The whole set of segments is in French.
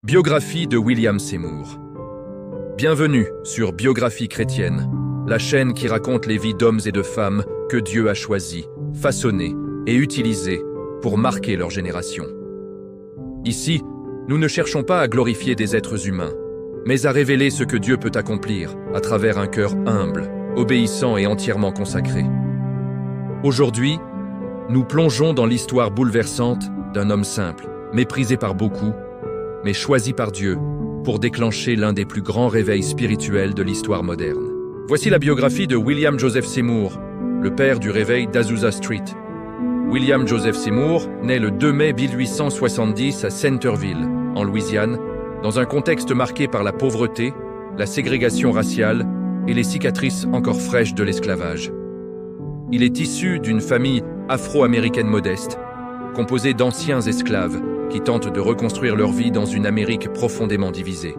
Biographie de William Seymour. Bienvenue sur Biographie chrétienne, la chaîne qui raconte les vies d'hommes et de femmes que Dieu a choisis, façonnés et utilisés pour marquer leur génération. Ici, nous ne cherchons pas à glorifier des êtres humains, mais à révéler ce que Dieu peut accomplir à travers un cœur humble, obéissant et entièrement consacré. Aujourd'hui, nous plongeons dans l'histoire bouleversante d'un homme simple, méprisé par beaucoup, mais choisi par Dieu pour déclencher l'un des plus grands réveils spirituels de l'histoire moderne. Voici la biographie de William Joseph Seymour, le père du réveil d'Azusa Street. William Joseph Seymour naît le 2 mai 1870 à Centerville, en Louisiane, dans un contexte marqué par la pauvreté, la ségrégation raciale et les cicatrices encore fraîches de l'esclavage. Il est issu d'une famille afro-américaine modeste, composée d'anciens esclaves qui tentent de reconstruire leur vie dans une Amérique profondément divisée.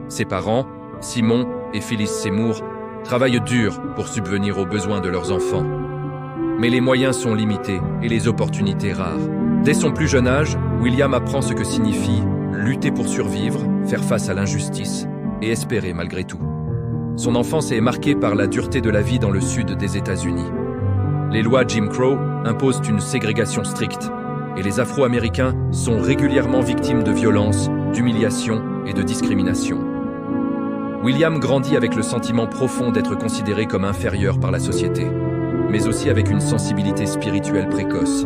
Ses parents, Simon et Phyllis Seymour, travaillent dur pour subvenir aux besoins de leurs enfants. Mais les moyens sont limités et les opportunités rares. Dès son plus jeune âge, William apprend ce que signifie lutter pour survivre, faire face à l'injustice et espérer malgré tout. Son enfance est marquée par la dureté de la vie dans le sud des États-Unis. Les lois Jim Crow imposent une ségrégation stricte et les Afro-Américains sont régulièrement victimes de violences, d'humiliations et de discrimination. William grandit avec le sentiment profond d'être considéré comme inférieur par la société, mais aussi avec une sensibilité spirituelle précoce.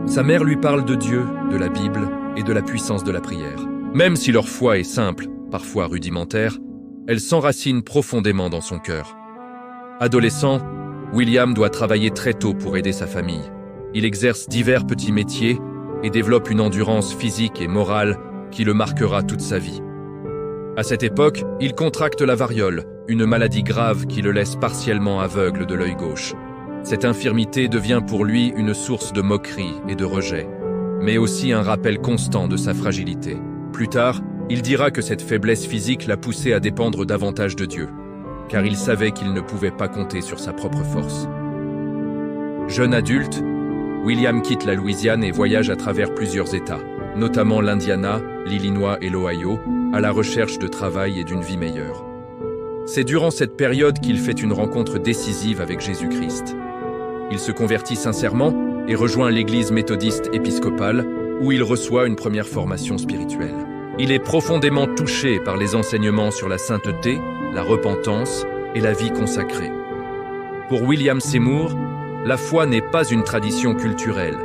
Sa mère lui parle de Dieu, de la Bible et de la puissance de la prière. Même si leur foi est simple, parfois rudimentaire, elle s'enracine profondément dans son cœur. Adolescent, William doit travailler très tôt pour aider sa famille. Il exerce divers petits métiers et développe une endurance physique et morale qui le marquera toute sa vie. À cette époque, il contracte la variole, une maladie grave qui le laisse partiellement aveugle de l'œil gauche. Cette infirmité devient pour lui une source de moquerie et de rejet, mais aussi un rappel constant de sa fragilité. Plus tard, il dira que cette faiblesse physique l'a poussé à dépendre davantage de Dieu, car il savait qu'il ne pouvait pas compter sur sa propre force. Jeune adulte, William quitte la Louisiane et voyage à travers plusieurs États, notamment l'Indiana, l'Illinois et l'Ohio, à la recherche de travail et d'une vie meilleure. C'est durant cette période qu'il fait une rencontre décisive avec Jésus-Christ. Il se convertit sincèrement et rejoint l'église méthodiste épiscopale, où il reçoit une première formation spirituelle. Il est profondément touché par les enseignements sur la sainteté, la repentance et la vie consacrée. Pour William Seymour, la foi n'est pas une tradition culturelle,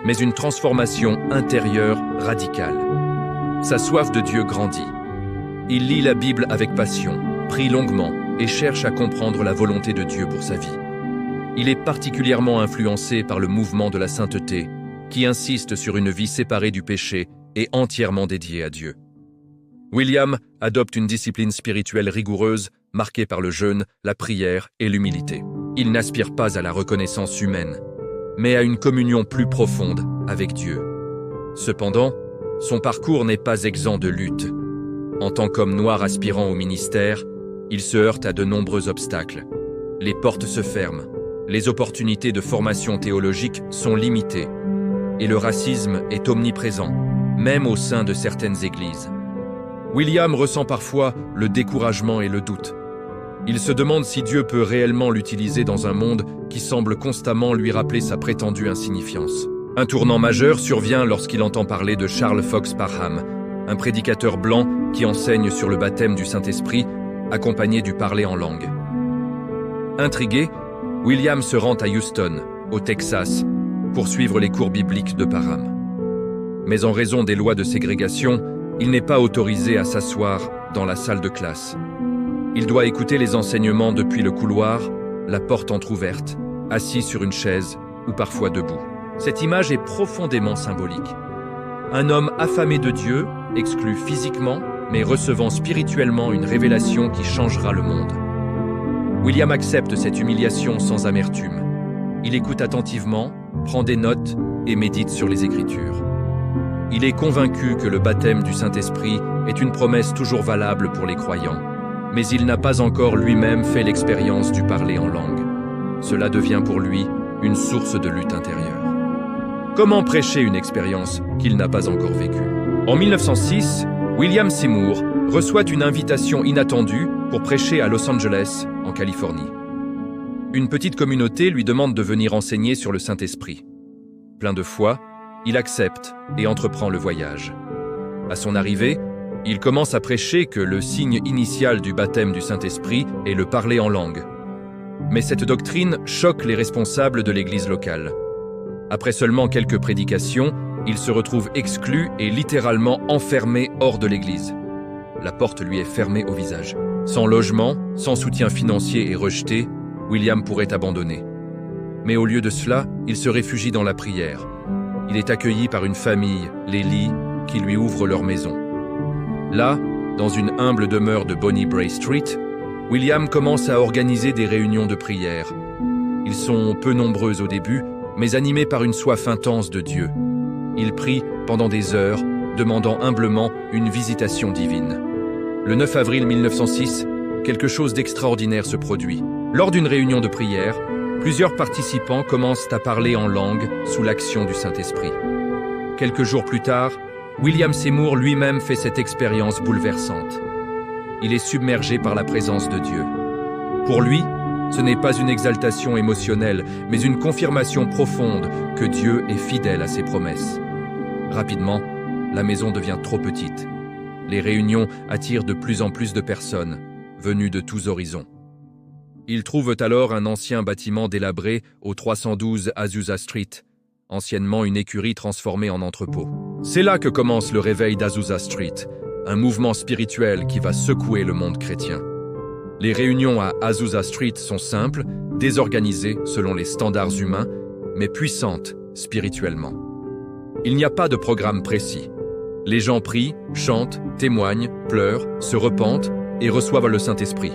mais une transformation intérieure radicale. Sa soif de Dieu grandit. Il lit la Bible avec passion, prie longuement et cherche à comprendre la volonté de Dieu pour sa vie. Il est particulièrement influencé par le mouvement de la sainteté, qui insiste sur une vie séparée du péché et entièrement dédiée à Dieu. William adopte une discipline spirituelle rigoureuse, marquée par le jeûne, la prière et l'humilité. Il n'aspire pas à la reconnaissance humaine, mais à une communion plus profonde avec Dieu. Cependant, son parcours n'est pas exempt de luttes. En tant qu'homme noir aspirant au ministère, il se heurte à de nombreux obstacles. Les portes se ferment, les opportunités de formation théologique sont limitées, et le racisme est omniprésent, même au sein de certaines églises. William ressent parfois le découragement et le doute. Il se demande si Dieu peut réellement l'utiliser dans un monde qui semble constamment lui rappeler sa prétendue insignifiance. Un tournant majeur survient lorsqu'il entend parler de Charles Fox Parham, un prédicateur blanc qui enseigne sur le baptême du Saint-Esprit, accompagné du parler en langue. Intrigué, William se rend à Houston, au Texas, pour suivre les cours bibliques de Parham. Mais en raison des lois de ségrégation, il n'est pas autorisé à s'asseoir dans la salle de classe. Il doit écouter les enseignements depuis le couloir, la porte entr'ouverte, assis sur une chaise ou parfois debout. Cette image est profondément symbolique. Un homme affamé de Dieu, exclu physiquement, mais recevant spirituellement une révélation qui changera le monde. William accepte cette humiliation sans amertume. Il écoute attentivement, prend des notes et médite sur les Écritures. Il est convaincu que le baptême du Saint-Esprit est une promesse toujours valable pour les croyants, mais il n'a pas encore lui-même fait l'expérience du parler en langue. Cela devient pour lui une source de lutte intérieure. Comment prêcher une expérience qu'il n'a pas encore vécue? En 1906, William Seymour reçoit une invitation inattendue pour prêcher à Los Angeles, en Californie. Une petite communauté lui demande de venir enseigner sur le Saint-Esprit. Plein de foi, il accepte et entreprend le voyage. À son arrivée, il commence à prêcher que le signe initial du baptême du Saint-Esprit est le parler en langue. Mais cette doctrine choque les responsables de l'église locale. Après seulement quelques prédications, il se retrouve exclu et littéralement enfermé hors de l'église. La porte lui est fermée au visage. Sans logement, sans soutien financier et rejeté, William pourrait abandonner. Mais au lieu de cela, il se réfugie dans la prière. Il est accueilli par une famille, les Lee, qui lui ouvrent leur maison. Là, dans une humble demeure de Bonnie Brae Street, William commence à organiser des réunions de prière. Ils sont peu nombreux au début, mais animés par une soif intense de Dieu. Il prie pendant des heures, demandant humblement une visitation divine. Le 9 avril 1906, quelque chose d'extraordinaire se produit. Lors d'une réunion de prière, plusieurs participants commencent à parler en langue sous l'action du Saint-Esprit. Quelques jours plus tard, William Seymour lui-même fait cette expérience bouleversante. Il est submergé par la présence de Dieu. Pour lui, ce n'est pas une exaltation émotionnelle, mais une confirmation profonde que Dieu est fidèle à ses promesses. Rapidement, la maison devient trop petite. Les réunions attirent de plus en plus de personnes, venues de tous horizons. Ils trouvent alors un ancien bâtiment délabré au 312 Azusa Street, anciennement une écurie transformée en entrepôt. C'est là que commence le réveil d'Azusa Street, un mouvement spirituel qui va secouer le monde chrétien. Les réunions à Azusa Street sont simples, désorganisées selon les standards humains, mais puissantes spirituellement. Il n'y a pas de programme précis. Les gens prient, chantent, témoignent, pleurent, se repentent et reçoivent le Saint-Esprit.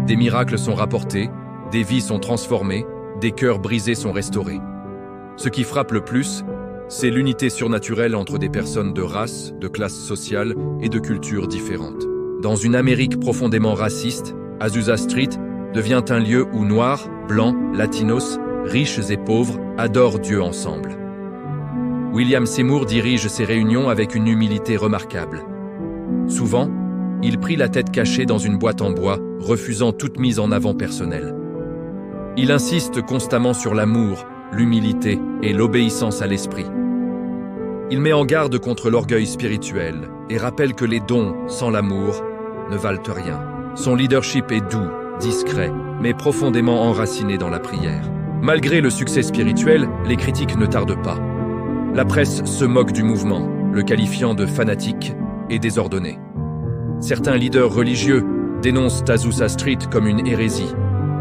Des miracles sont rapportés, des vies sont transformées, des cœurs brisés sont restaurés. Ce qui frappe le plus, c'est l'unité surnaturelle entre des personnes de race, de classe sociale et de cultures différentes. Dans une Amérique profondément raciste, Azusa Street devient un lieu où noirs, blancs, latinos, riches et pauvres adorent Dieu ensemble. William Seymour dirige ces réunions avec une humilité remarquable. Souvent, il prie la tête cachée dans une boîte en bois, refusant toute mise en avant personnelle. Il insiste constamment sur l'amour, l'humilité et l'obéissance à l'esprit. Il met en garde contre l'orgueil spirituel et rappelle que les dons sans l'amour ne valent rien. Son leadership est doux, discret, mais profondément enraciné dans la prière. Malgré le succès spirituel, les critiques ne tardent pas. La presse se moque du mouvement, le qualifiant de fanatique et désordonné. Certains leaders religieux dénoncent Azusa Street comme une hérésie.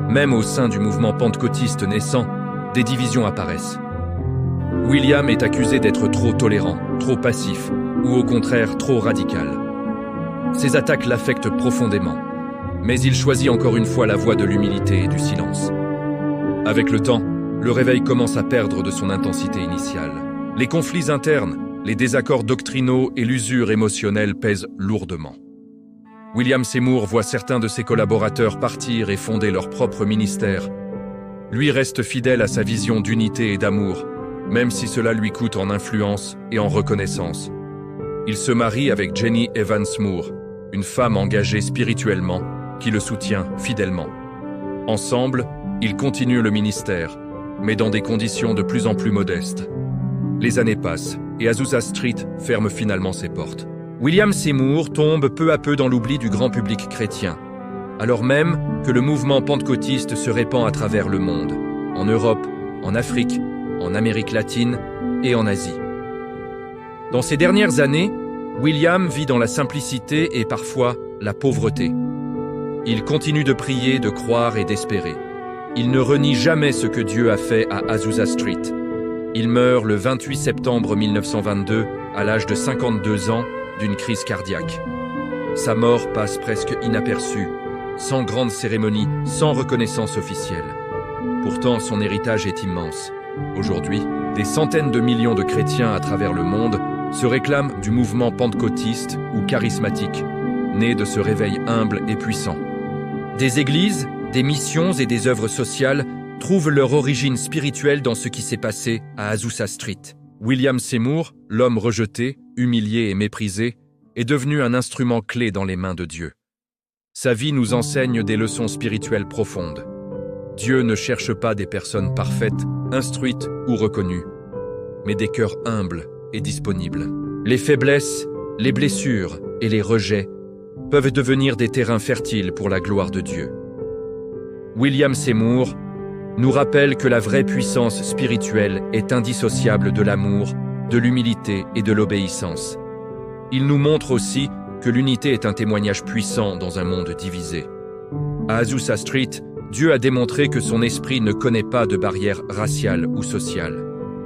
Même au sein du mouvement pentecôtiste naissant, des divisions apparaissent. William est accusé d'être trop tolérant, trop passif, ou au contraire trop radical. Ces attaques l'affectent profondément, mais il choisit encore une fois la voie de l'humilité et du silence. Avec le temps, le réveil commence à perdre de son intensité initiale. Les conflits internes, les désaccords doctrinaux et l'usure émotionnelle pèsent lourdement. William Seymour voit certains de ses collaborateurs partir et fonder leur propre ministère. Lui reste fidèle à sa vision d'unité et d'amour, même si cela lui coûte en influence et en reconnaissance. Il se marie avec Jenny Evans Moore, une femme engagée spirituellement, qui le soutient fidèlement. Ensemble, ils continuent le ministère, mais dans des conditions de plus en plus modestes. Les années passent et Azusa Street ferme finalement ses portes. William Seymour tombe peu à peu dans l'oubli du grand public chrétien, alors même que le mouvement pentecôtiste se répand à travers le monde, en Europe, en Afrique, en Amérique latine et en Asie. Dans ces dernières années, William vit dans la simplicité et parfois la pauvreté. Il continue de prier, de croire et d'espérer. Il ne renie jamais ce que Dieu a fait à Azusa Street. Il meurt le 28 septembre 1922, à l'âge de 52 ans, d'une crise cardiaque. Sa mort passe presque inaperçue, sans grande cérémonie, sans reconnaissance officielle. Pourtant, son héritage est immense. Aujourd'hui, des centaines de millions de chrétiens à travers le monde se réclament du mouvement pentecôtiste ou charismatique, né de ce réveil humble et puissant. Des églises, des missions et des œuvres sociales trouvent leur origine spirituelle dans ce qui s'est passé à Azusa Street. William Seymour, l'homme rejeté, humilié et méprisé, est devenu un instrument clé dans les mains de Dieu. Sa vie nous enseigne des leçons spirituelles profondes. Dieu ne cherche pas des personnes parfaites, instruites ou reconnues, mais des cœurs humbles et disponibles. Les faiblesses, les blessures et les rejets peuvent devenir des terrains fertiles pour la gloire de Dieu. William Seymour nous rappelle que la vraie puissance spirituelle est indissociable de l'amour, de l'humilité et de l'obéissance. Il nous montre aussi que l'unité est un témoignage puissant dans un monde divisé. À Azusa Street, Dieu a démontré que son esprit ne connaît pas de barrières raciales ou sociales.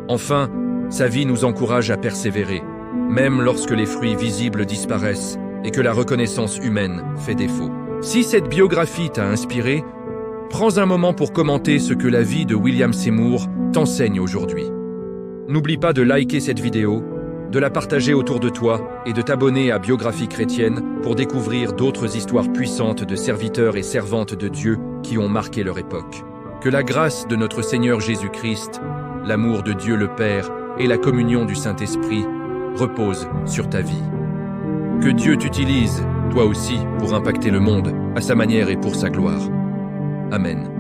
Enfin, sa vie nous encourage à persévérer, même lorsque les fruits visibles disparaissent et que la reconnaissance humaine fait défaut. Si cette biographie t'a inspiré, prends un moment pour commenter ce que la vie de William Seymour t'enseigne aujourd'hui. N'oublie pas de liker cette vidéo, de la partager autour de toi et de t'abonner à Biographie chrétienne pour découvrir d'autres histoires puissantes de serviteurs et servantes de Dieu qui ont marqué leur époque. Que la grâce de notre Seigneur Jésus-Christ, l'amour de Dieu le Père et la communion du Saint-Esprit reposent sur ta vie. Que Dieu t'utilise, toi aussi, pour impacter le monde, à sa manière et pour sa gloire. Amen.